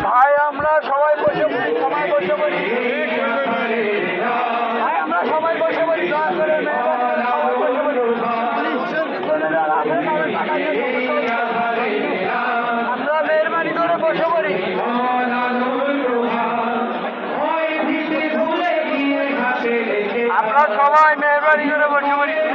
ভাই আমরা সবাই বসে পড়ি, সবাই বসে পড়ি ভাই, আমরা সবাই বসে পড়ি, দয়া করে সবাই বসে পড়ি। আমরা মেহরবানি করে বসে পড়ি। আমরা সবাই মেহরবানি করে বসে পড়ি।